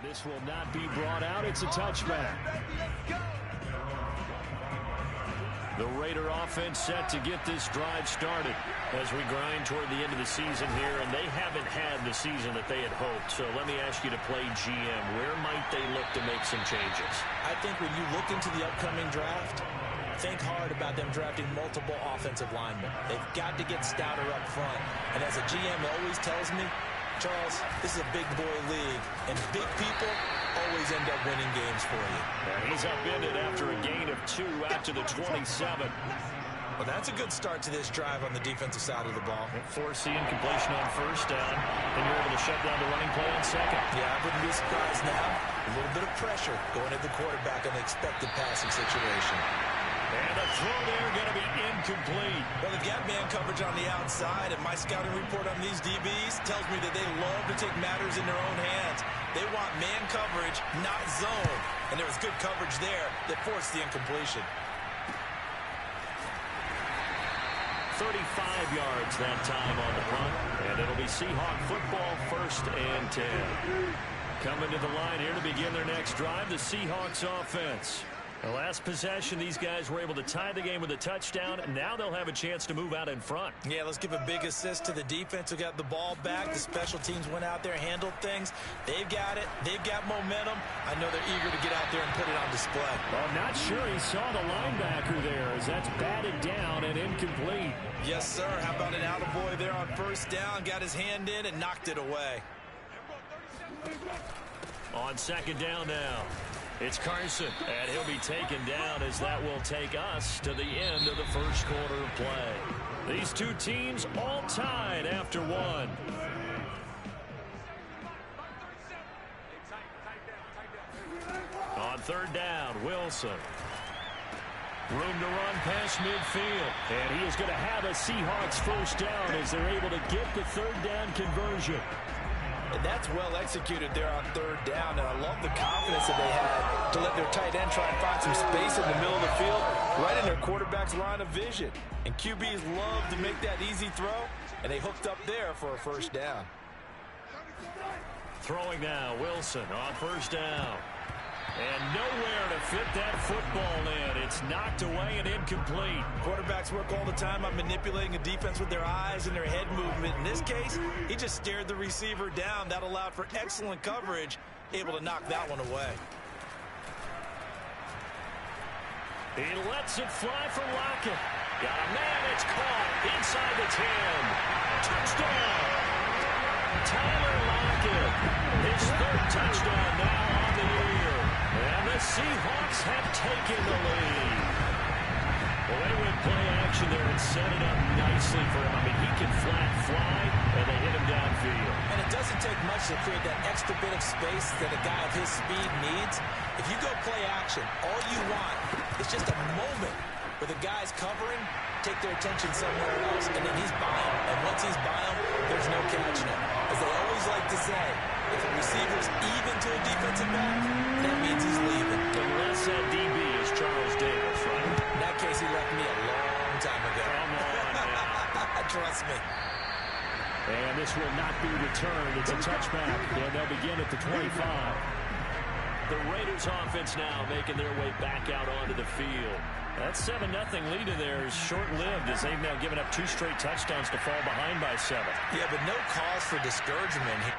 This will not be brought out. It's a touchback. The Raider offense set to get this drive started as we grind toward the end of the season here, and they haven't had the season that they had hoped. So let me ask you to play GM. Where might they look to make some changes? I think when you look into the upcoming draft, think hard about them drafting multiple offensive linemen. They've got to get stouter up front. And as a GM always tells me, Charles, this is a big boy league, and big people always end up winning games for you. He's upended after a gain of 2 out to the 27. Well, that's a good start to this drive on the defensive side of the ball. Force the incompletion on first down, and you're able to shut down the running play on second. Yeah, I wouldn't be surprised now. A little bit of pressure going at the quarterback on the expected passing situation. And the throw there going to be incomplete. Well, they've got man coverage on the outside, and my scouting report on these DBs tells me that they love to take matters in their own hands. They want man coverage, not zone. And there was good coverage there that forced the incompletion. 35 yards that time on the punt, and it'll be Seahawk football, 1st and 10. Coming to the line here to begin their next drive, the Seahawks offense. The last possession, these guys were able to tie the game with a touchdown, and now they'll have a chance to move out in front. Yeah, let's give a big assist to the defense who got the ball back. The special teams went out there, handled things. They've got it. They've got momentum. I know they're eager to get out there and put it on display. Well, I'm not sure he saw the linebacker there as that's batted down and incomplete. Yes, sir. How about an attaboy there on first down? Got his hand in and knocked it away. On second down now. It's Carson, and he'll be taken down as that will take us to the end of the first quarter of play. These two teams all tied after 1. On third down, Wilson. Room to run past midfield, and he is going to have a Seahawks first down as they're able to get the third down conversion. And that's well executed there on third down. And I love the confidence that they had to let their tight end try and find some space in the middle of the field, right in their quarterback's line of vision. And QBs love to make that easy throw, and they hooked up there for a first down. Throwing now, Wilson on first down. And nowhere to fit that football in. It's knocked away and incomplete. Quarterbacks work all the time on manipulating a defense with their eyes and their head movement. In this case, he just stared the receiver down. That allowed for excellent coverage, able to knock that one away. He lets it fly for Lockett. Got a man, it's caught inside the 10. Touchdown! Tyler Lockett, his 3rd touchdown now on the year. And the Seahawks have taken the lead. Well, they went play action there and set it up nicely for him. I mean, he can flat fly, and they hit him downfield. And it doesn't take much to create that extra bit of space that a guy of his speed needs. If you go play action, all you want is just a moment where the guy's covering, take their attention somewhere else, and then he's by him. And once he's by him, there's no catching him. As they always like to say, if a receiver's even to a defensive back, that means he's leaving. Unless that DB is Charles Davis, right? In that case, he left me a long time ago. Come on, man. Trust me. And this will not be returned. It's a touchback, and they'll begin at the 25. The Raiders offense now making their way back out onto the field. That 7-0 lead of theirs short-lived as they've now given up 2 straight touchdowns to fall behind by 7. Yeah, but no cause for discouragement here.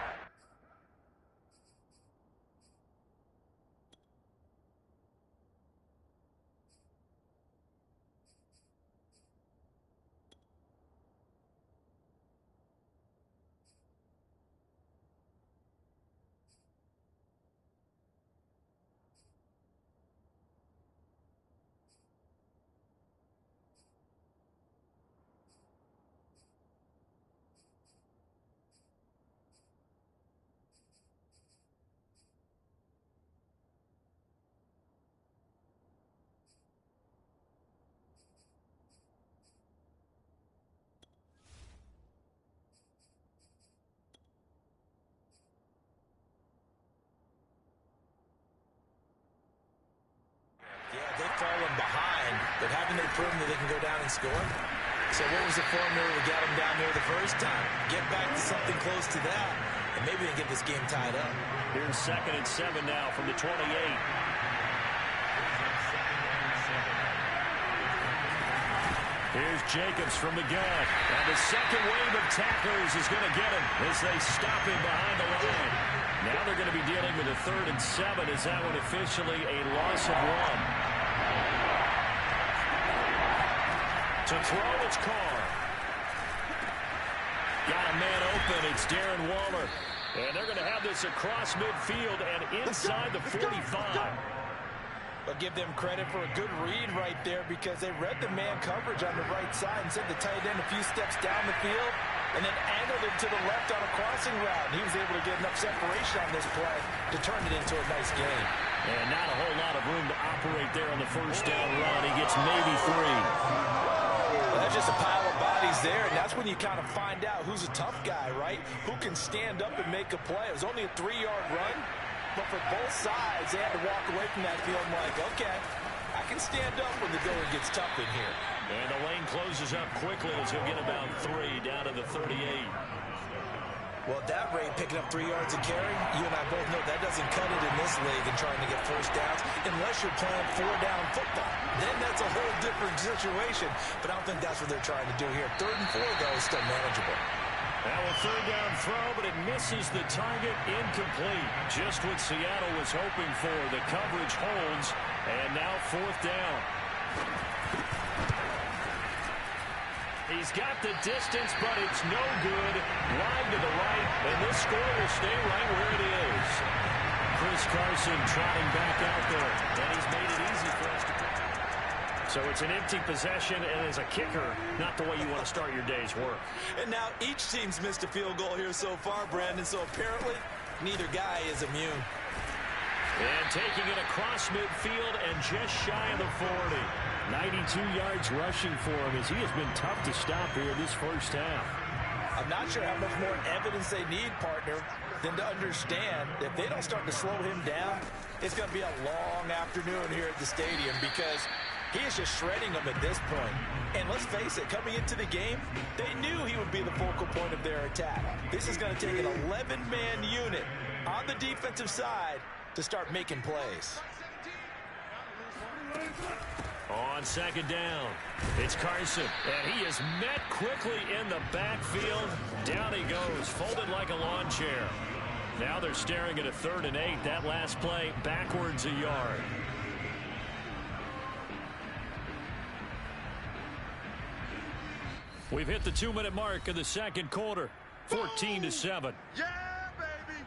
Fallen behind, but haven't they proven that they can go down and score? So what was the formula that got them down there the first time? Get back to something close to that, and maybe they get this game tied up. Here's 2nd and 7 now from the 28. Here's Jacobs from the gun. And the second wave of tacklers is going to get him as they stop him behind the line. Now they're going to be dealing with a 3rd and 7. Is that one officially a loss of 1? To throw, it's Carr. Got a man open. It's Darren Waller. And they're going to have this across midfield and inside the 45. But give them credit for a good read right there because they read the man coverage on the right side and sent the tight end a few steps down the field and then angled him to the left on a crossing route. And he was able to get enough separation on this play to turn it into a nice game. And not a whole lot of room to operate there on the first down run. He gets maybe 3. Well, that's just a pile of bodies there, and that's when you kind of find out who's a tough guy, right? Who can stand up and make a play. It was only a 3-yard run. But for both sides, they had to walk away from that feeling like, okay, I can stand up when the going gets tough in here. And the lane closes up quickly as he'll get about 3 down to the 38. Well, at that rate, picking up 3 yards a carry, you and I both know that doesn't cut it in this league and trying to get first downs unless you're playing 4-down football. Then that's a whole different situation. But I don't think that's what they're trying to do here. 3rd and 4, though, is still manageable. Now a 3rd down throw, but it misses the target, incomplete. Just what Seattle was hoping for. The coverage holds, and now 4th down. He's got the distance, but it's no good. Wide to the right, and this score will stay right where it is. Chris Carson trotting back out there, and he's made it easy for us to pick. So it's an empty possession, and as a kicker, not the way you want to start your day's work. And now each team's missed a field goal here so far, Brandon, so apparently neither guy is immune. And taking it across midfield and just shy of the 40. 92 yards rushing for him as he has been tough to stop here this first half. I'm not sure how much more evidence they need, partner, than to understand that if they don't start to slow him down, it's going to be a long afternoon here at the stadium because he is just shredding them at this point. And let's face it, coming into the game, they knew he would be the focal point of their attack. This is going to take an 11-man unit on the defensive side to start making plays. On 2nd down, it's Carson, and he is met quickly in the backfield. Down he goes, folded like a lawn chair. Now they're staring at a 3rd and 8. That last play, backwards a yard. We've hit the 2-minute mark of the 2nd quarter, 14-7. Yeah, baby.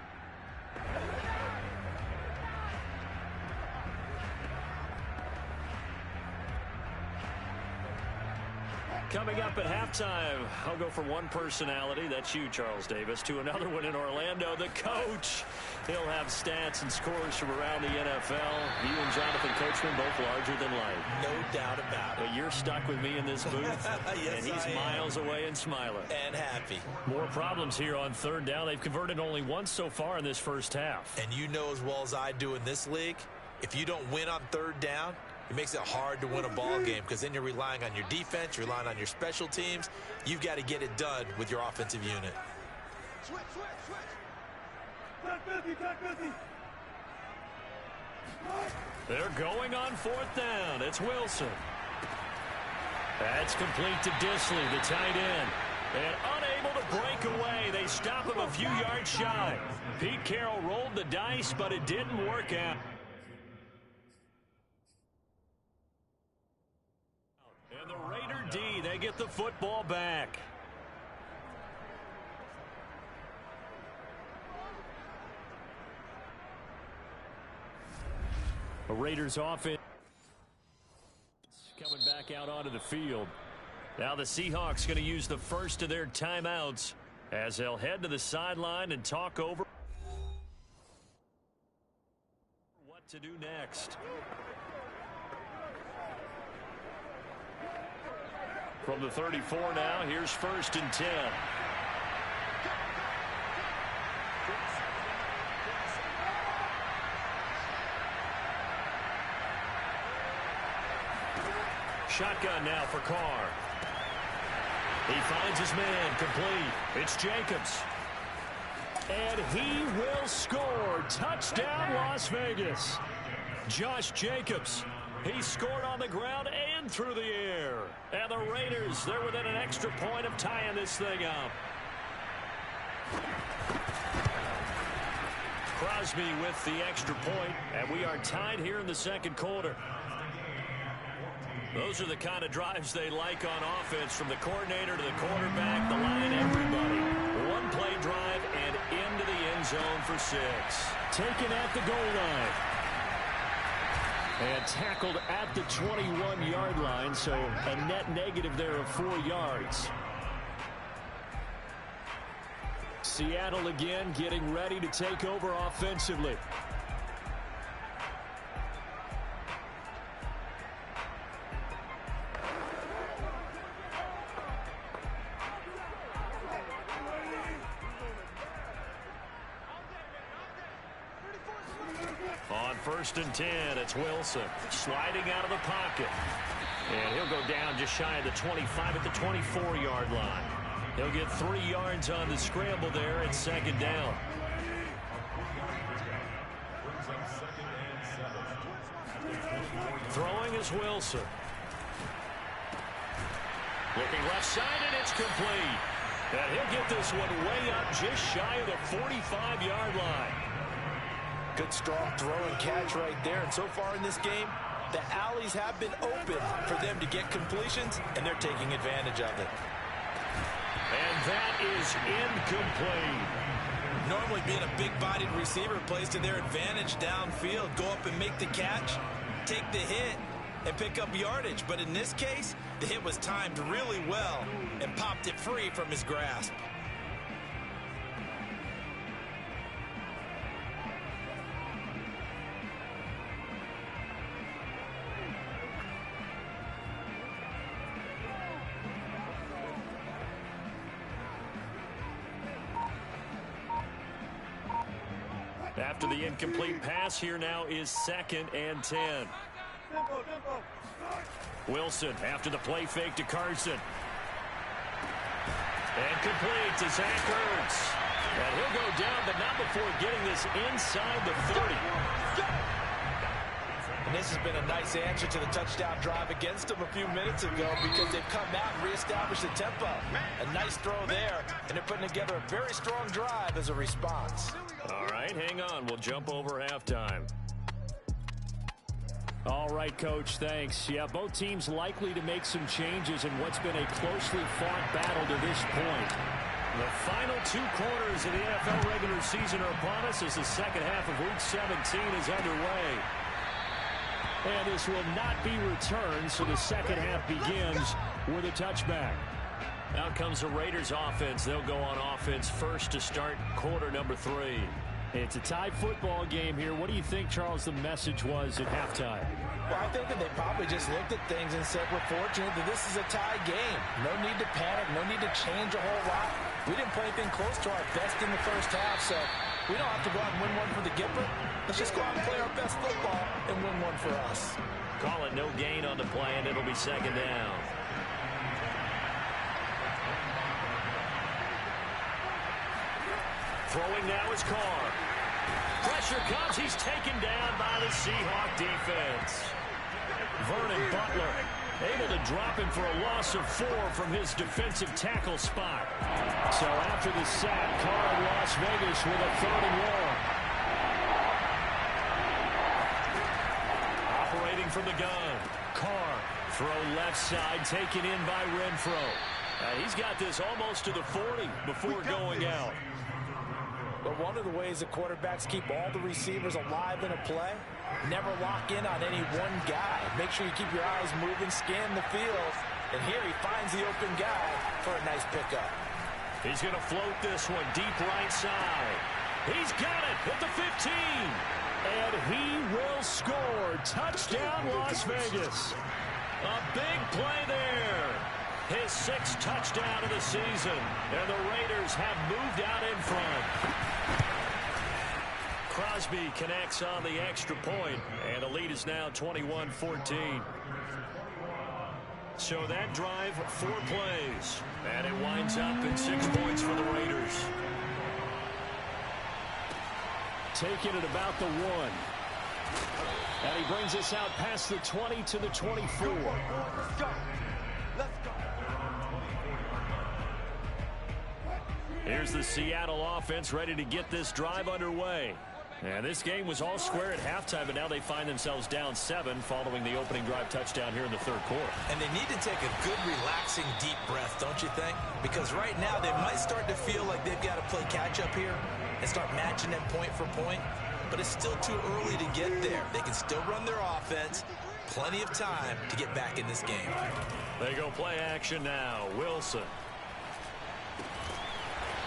Coming up at halftime, I'll go from one personality, that's you, Charles Davis, to another one in Orlando, the coach. He'll have stats and scores from around the NFL. You and Jonathan Coachman both larger than life. No doubt about it. But you're stuck with me in this booth, yes, and he's miles away and smiling. And happy. More problems here on 3rd down. They've converted only once so far in this first half. And you know as well as I do in this league, if you don't win on 3rd down, it makes it hard to win a ball game because then you're relying on your defense, you're relying on your special teams. You've got to get it done with your offensive unit. Switch. Cut 50. They're going on 4th down. It's Wilson. That's complete to Disley, the tight end. And unable to break away. They stop him a few yards shy. Pete Carroll rolled the dice, but it didn't work out. And the Raider D, they get the football back. The Raiders offense coming back out onto the field. Now the Seahawks going to use the first of their timeouts as they'll head to the sideline and talk over what to do next. From the 34 now, here's 1st and 10. Shotgun now for Carr. He finds his man complete. It's Jacobs. And he will score. Touchdown, Las Vegas. Josh Jacobs. He scored on the ground and through the air. And the Raiders, they're within an extra point of tying this thing up. Crosby with the extra point, and we are tied here in the second quarter. Those are the kind of drives they like on offense, from the coordinator to the quarterback, the line, everybody. One-play drive and into the end zone for 6. Taken at the goal line. And tackled at the 21-yard line, so a net negative there of 4 yards. Seattle again getting ready to take over offensively. On 1st and 10, it's Wilson sliding out of the pocket. And he'll go down just shy of the 25 at the 24-yard line. He'll get 3 yards on the scramble there at 2nd down. Throwing is Wilson. Looking left side, and it's complete. And he'll get this one way up just shy of the 45-yard line. Good strong throw and catch right there. And so far in this game, the alleys have been open for them to get completions, and they're taking advantage of it. And that is incomplete. Normally being a big-bodied receiver plays to their advantage downfield. Go up and make the catch, take the hit, and pick up yardage. But in this case, the hit was timed really well and popped it free from his grasp. After the incomplete pass, here now is 2nd and 10. Wilson after the play fake to Carson. And complete to Zach Ertz. And he'll go down, but not before getting this inside the 30. And this has been a nice answer to the touchdown drive against them a few minutes ago, because they've come out and reestablished the tempo. A nice throw there, and they're putting together a very strong drive as a response. All right, hang on. We'll jump over halftime. All right, Coach, thanks. Yeah, both teams likely to make some changes in what's been a closely fought battle to this point. The final 2 quarters of the NFL regular season are upon us as the second half of Week 17 is underway. And this will not be returned, so the second half begins with a touchback. Out comes the Raiders offense. They'll go on offense first to start quarter number 3. It's a tie football game here. What do you think, Charles, the message was at halftime? Well, I think that they probably just looked at things and said, we're fortunate that this is a tie game. No need to panic. No need to change a whole lot. We didn't play anything close to our best in the first half, so we don't have to go out and win one for the Gipper. Let's just go out and play our best football and win one for us. Call it no gain on the play, and it'll be 2nd down. Throwing now is Carr. Pressure comes. He's taken down by the Seahawk defense. Vernon Butler able to drop him for a loss of 4 from his defensive tackle spot. So after the sack, Carr in Las Vegas with a 3rd and long. Operating from the gun. Carr, throw left side, taken in by Renfro. He's got this almost to the 40 before going out. But one of the ways that quarterbacks keep all the receivers alive in a play, never lock in on any one guy. Make sure you keep your eyes moving, scan the field, and here he finds the open guy for a nice pickup. He's going to float this one deep right side. He's got it at the 15. And he will score. Touchdown, Las Vegas. A big play there. His 6th touchdown of the season. And the Raiders have moved out in front. Crosby connects on the extra point, and the lead is now 21-14. So that drive, 4 plays, and it winds up in 6 points for the Raiders. taken at about the 1. And he brings us out past the 20 to the 24. Let's go. Let's go. Here's the Seattle offense ready to get this drive underway. And this game was all square at halftime, but now they find themselves down 7 following the opening drive touchdown here in the third quarter. And they need to take a good, relaxing, deep breath, don't you think? Because right now they might start to feel like they've got to play catch-up here and start matching them point for point. But it's still too early to get there. They can still run their offense. Plenty of time to get back in this game. They go play action now. Wilson.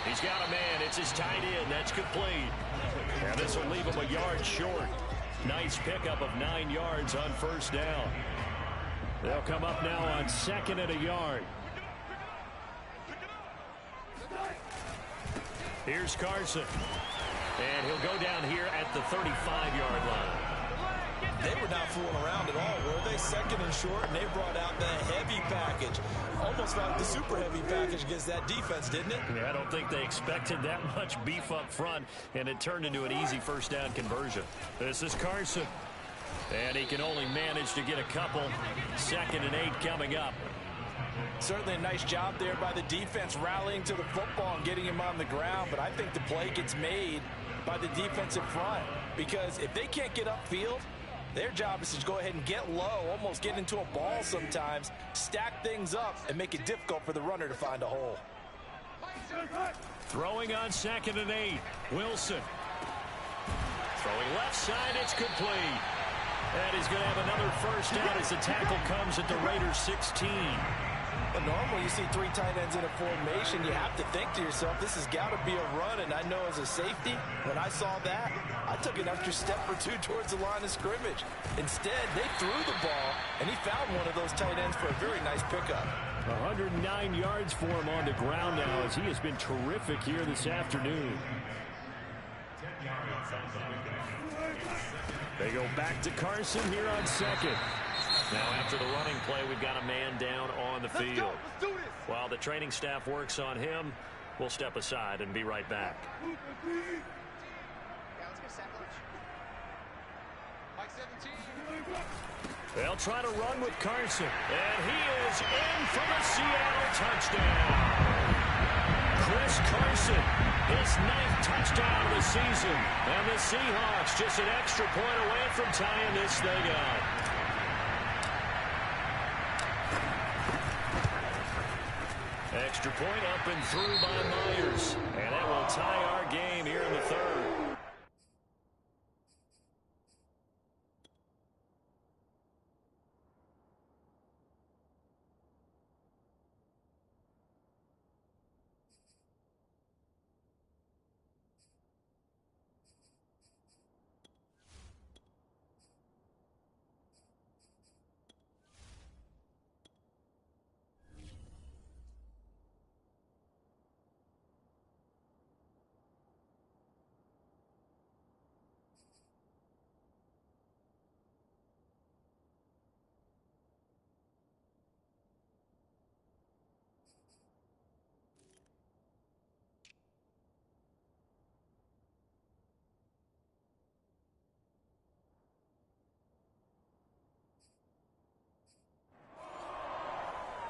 He's got a man. It's his tight end. That's complete. And this will leave him a yard short. Nice pickup of 9 yards on first down. They'll come up now on 2nd and a yard. Here's Carson. And he'll go down here at the 35-yard line. They were not fooling around at all, were they? 2nd and short, and they brought out the heavy package. Almost like the super heavy package against that defense, didn't it? Yeah, I don't think they expected that much beef up front, and it turned into an easy first down conversion. This is Carson. And he can only manage to get a couple. 2nd and 8 coming up. Certainly a nice job there by the defense rallying to the football and getting him on the ground, but I think the play gets made by the defensive front, because if they can't get upfield, their job is to go ahead and get low, almost get into a ball sometimes, stack things up, and make it difficult for the runner to find a hole. Throwing on 2nd and 8. Wilson. Throwing left side, it's complete. And he's going to have another first down as the tackle comes at the Raiders' 16. But normally you see 3 tight ends in a formation, you have to think to yourself, this has got to be a run. And I know as a safety, when I saw that, I took an extra step or 2 towards the line of scrimmage. Instead, they threw the ball, and he found one of those tight ends for a very nice pickup. 109 yards for him on the ground now, as he has been terrific here this afternoon. They go back to Carson here on 2nd. Now after the running play, we've got a man down on the field. Let's do this. While the training staff works on him, we'll step aside and be right back. They'll try to run with Carson. And he is in for the Seattle touchdown. Chris Carson, his 9th touchdown of the season. And the Seahawks just an extra point away from tying this thing up. Extra point up and through by Myers. And that will tie our game here in the 3rd.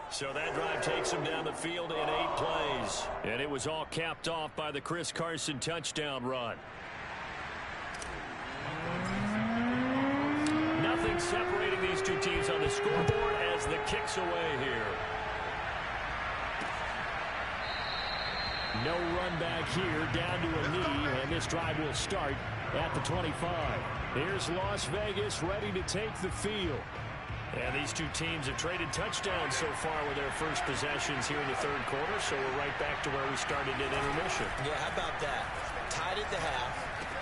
So that drive takes him down the field in 8 plays. And it was all capped off by the Chris Carson touchdown run. Nothing separating these two teams on the scoreboard as the kick's away here. No run back here, down to a knee, and this drive will start at the 25. Here's Las Vegas ready to take the field. And these two teams have traded touchdowns so far with their first possessions here in the 3rd quarter, so we're right back to where we started at intermission. Yeah, how about that? Tied at the half,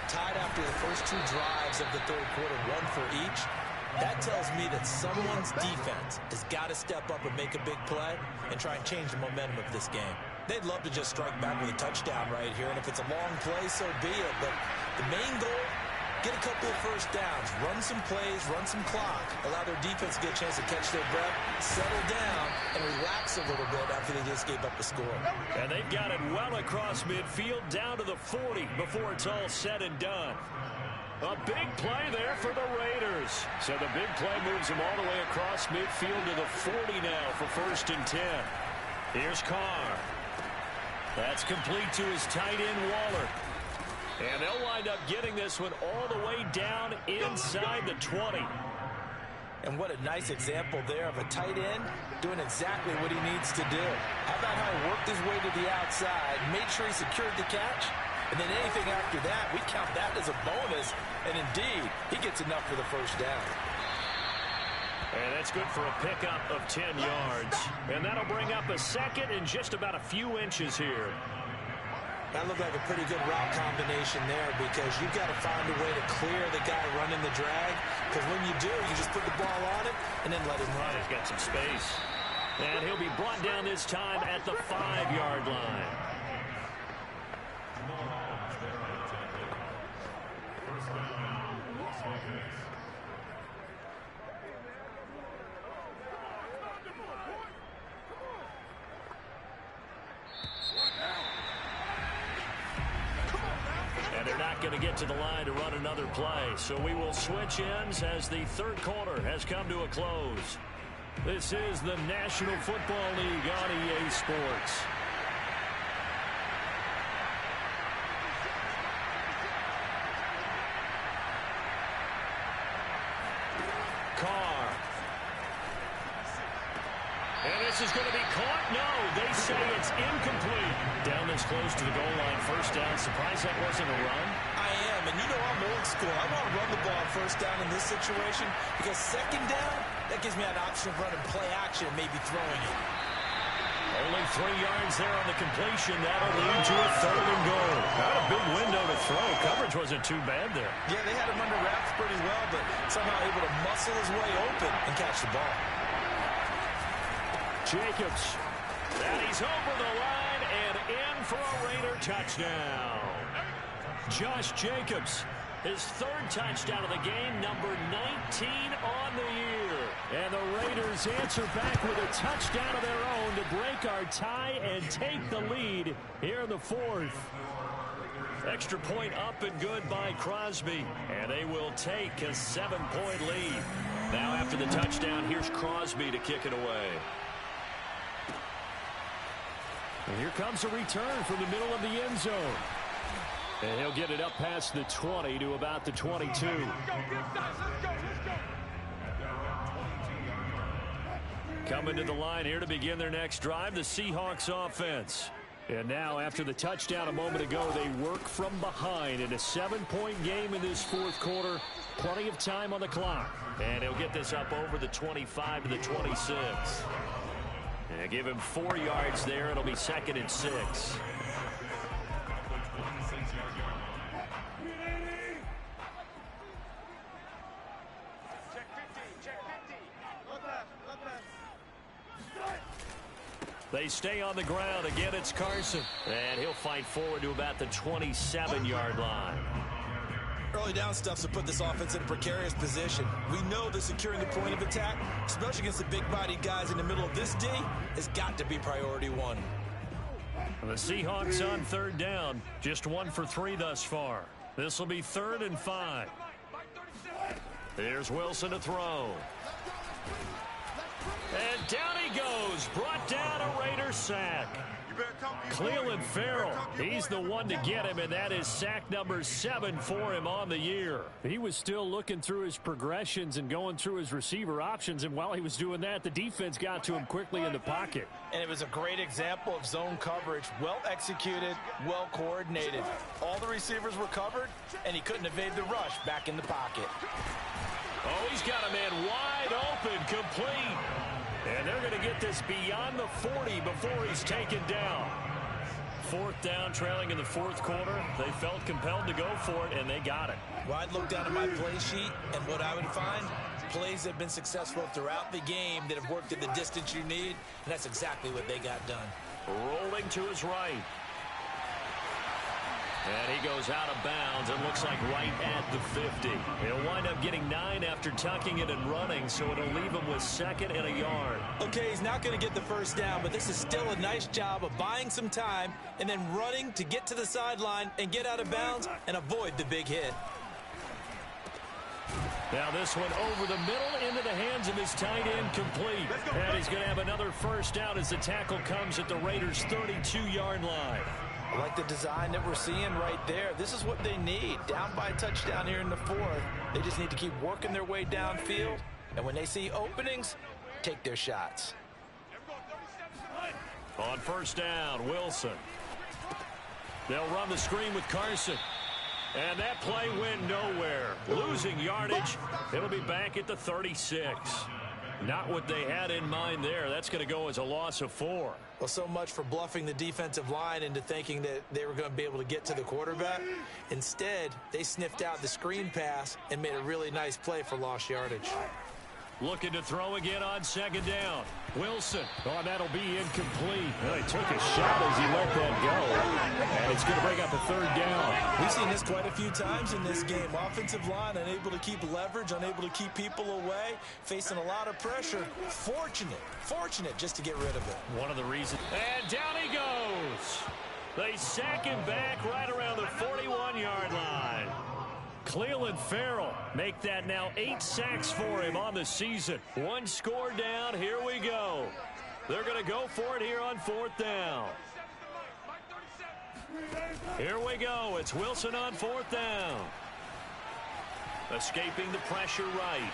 tied after the first 2 drives of the 3rd quarter, 1 for each. That tells me that someone's defense has got to step up and make a big play and try and change the momentum of this game. They'd love to just strike back with a touchdown right here, and if it's a long play, so be it. But the main goal, get a couple of first downs, run some plays, run some clock, allow their defense to get a chance to catch their breath, settle down, and relax a little bit after they just gave up the score. And they've got it well across midfield down to the 40 before it's all said and done. A big play there for the Raiders. So the big play moves them all the way across midfield to the 40 now for 1st and 10. Here's Carr. That's complete to his tight end, Waller. And they'll wind up getting this one all the way down inside the 20. And what a nice example there of a tight end doing exactly what he needs to do. How about how he worked his way to the outside, made sure he secured the catch, and then anything after that, we count that as a bonus. And indeed, he gets enough for the first down. And that's good for a pickup of 10 yards. And that'll bring up a second in just about a few inches here. That looked like a pretty good route combination there because you've got to find a way to clear the guy running the drag. Because when you do, you just put the ball on it and then let him run. He's got some space. And he'll be brought down this time at the 5-yard line. Going to get to the line to run another play. So we will switch ends as the third quarter has come to a close. This is the National Football League on EA Sports. Carr. And this is going to be caught. No, they say it's incomplete. Down this close to the goal line. First down. Surprised that wasn't a run. I am, and you know I'm old school. I want to run the ball on first down in this situation because second down, that gives me an option of running play action, maybe throwing it. Only 3 yards there on the completion. That'll lead to a 3rd and goal. Not a big window to throw. Coverage wasn't too bad there. Yeah, they had him under wraps pretty well, but somehow able to muscle his way open and catch the ball. Jacobs. And he's over the line and in for a Raider touchdown. Josh Jacobs, his 3rd touchdown of the game, number 19 on the year. And the Raiders answer back with a touchdown of their own to break our tie and take the lead here in the 4th. Extra point up and good by Crosby. And they will take a 7-point lead. Now after the touchdown, here's Crosby to kick it away. And here comes a return from the middle of the end zone. And he'll get it up past the 20 to about the 22. Coming to the line here to begin their next drive, the Seahawks offense. And now after the touchdown a moment ago, they work from behind in a 7-point game in this 4th quarter. Plenty of time on the clock. And he'll get this up over the 25 to the 26. And give him 4 yards there. It'll be 2nd and 6. They stay on the ground. Again, it's Carson. And he'll fight forward to about the 27-yard line. Early down stuff to put this offense in a precarious position. We know that securing the point of attack, especially against the big-bodied guys in the middle of this D, has got to be priority 1. The Seahawks on 3rd down. Just 1 for 3 thus far. This will be 3rd and 5. There's Wilson to throw. And down he goes. Brought down a Raider sack. Cleveland Farrell, he's the one to get him, and that is sack number 7 for him on the year. He was still looking through his progressions and going through his receiver options, and while he was doing that, the defense got to him quickly in the pocket. And it was a great example of zone coverage. Well executed, well coordinated. All the receivers were covered, and he couldn't evade the rush back in the pocket. Oh, he's got a man wide open, complete. And they're going to get this beyond the 40 before he's taken down. 4th down, trailing in the 4th quarter. They felt compelled to go for it, and they got it. Well, I'd look down at my play sheet, and what I would find, plays that have been successful throughout the game that have worked at the distance you need, and that's exactly what they got done. Rolling to his right. And he goes out of bounds. It looks like right at the 50. He'll wind up getting 9 after tucking it and running, so it'll leave him with 2nd and a yard. Okay, he's not going to get the first down, but this is still a nice job of buying some time and then running to get to the sideline and get out of bounds and avoid the big hit. Now this one over the middle into the hands of his tight end, complete. And he's going to have another first down as the tackle comes at the Raiders' 32-yard line. I like the design that we're seeing right there. This is what they need. Down by a touchdown here in the 4th. They just need to keep working their way downfield. And when they see openings, take their shots. On first down, Wilson. They'll run the screen with Carson. And that play went nowhere. Losing yardage. It'll be back at the 36. Not what they had in mind there. That's going to go as a loss of 4. Well, so much for bluffing the defensive line into thinking that they were going to be able to get to the quarterback. Instead, they sniffed out the screen pass and made a really nice play for lost yardage. Looking to throw again on 2nd down. Wilson. Oh, that'll be incomplete. Well, he took a shot as he let that go. And it's going to bring up a 3rd down. We've seen this quite a few times in this game. Offensive line unable to keep leverage, unable to keep people away, facing a lot of pressure. Fortunate just to get rid of it. One of the reasons. And down he goes. They sack him back right around the 41-yard line. Cleveland Farrell make that now 8 sacks for him on the season. 1 score down. Here we go. They're going to go for it here on 4th down. Here we go. It's Wilson on 4th down. Escaping the pressure right.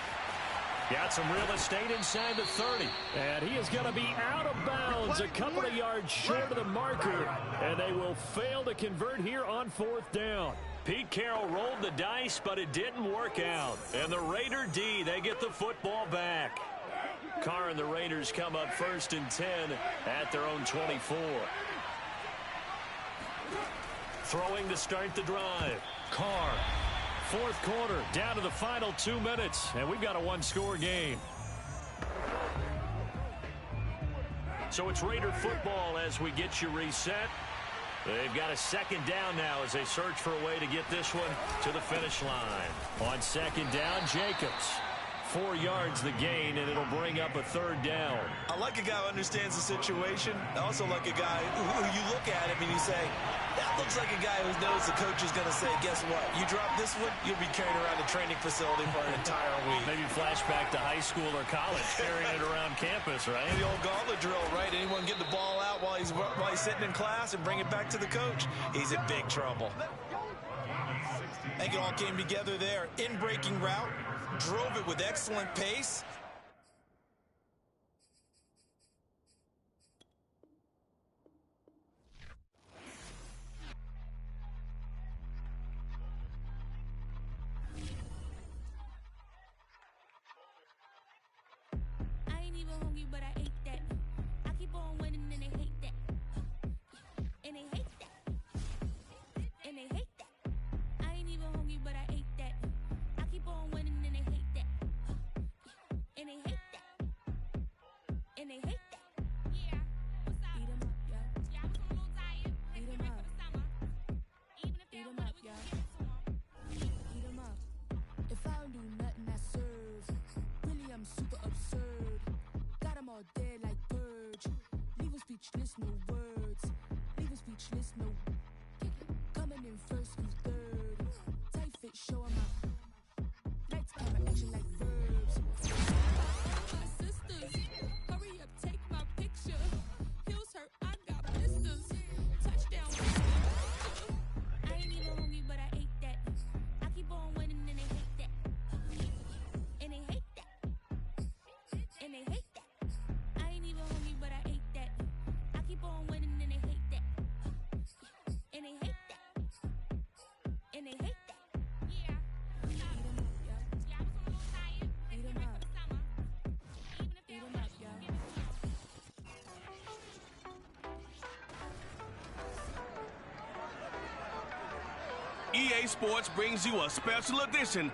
Got some real estate inside the 30. And he is going to be out of bounds a couple of yards short of the marker. And they will fail to convert here on 4th down. Pete Carroll rolled the dice, but it didn't work out. And the Raider D, they get the football back. Carr and the Raiders come up 1st and 10 at their own 24. Throwing to start the drive. Carr, 4th quarter, down to the final 2 minutes, and we've got a 1-score game. So it's Raider football as we get you reset. They've got a 2nd down now as they search for a way to get this one to the finish line. On 2nd down, Jacobs. 4 yards the gain, and it'll bring up a 3rd down. I like a guy who understands the situation. I also like a guy who you look at him and you say, that looks like a guy who knows the coach is going to say, guess what? You drop this one, you'll be carrying around the training facility for an entire week. Maybe flashback to high school or college, carrying it around campus, right? The old gauntlet drill, right? Anyone get the ball out while he's sitting in class and bring it back to the coach? He's in big trouble. I think it all came together there. In-breaking route. Drove it with excellent pace. I ain't even hungry, but I ate that. I keep on winning and they hate that. And they hate that. And they hate that. I ain't even hungry, but I ate that. I keep on winning and they hate that. And they hate that. And they hate that. Yeah. What's up? Eat 'em up, yo. Yeah, I was on a little diet. Eat 'em up. For the summer. Even if they don't want it, we can give it to 'em. Eat 'em up. If I don't do nothing, I serve. Really, I'm super absurd. Got 'em all dead like purge. Leave 'em speechless, no words. Leave 'em speechless, no. Coming in first, who's third? Tight fit, show 'em up. Lights, camera, action like verbs. My sisters, hurry up, take my picture. Heels hurt, I got blisters. Touchdown. I ain't even hungry, but I ate that. I keep on winning and they hate that. And they hate that. And they hate that. I ain't even hungry, but I ate that. I keep on winning and they hate that. And they hate that. And they hate that. Yeah. Eat 'em up, yo. Yeah, I was on a little diet. Eat 'em up. For the summer. Even if they don't want it, we can give it to 'em. EA Sports brings you a special edition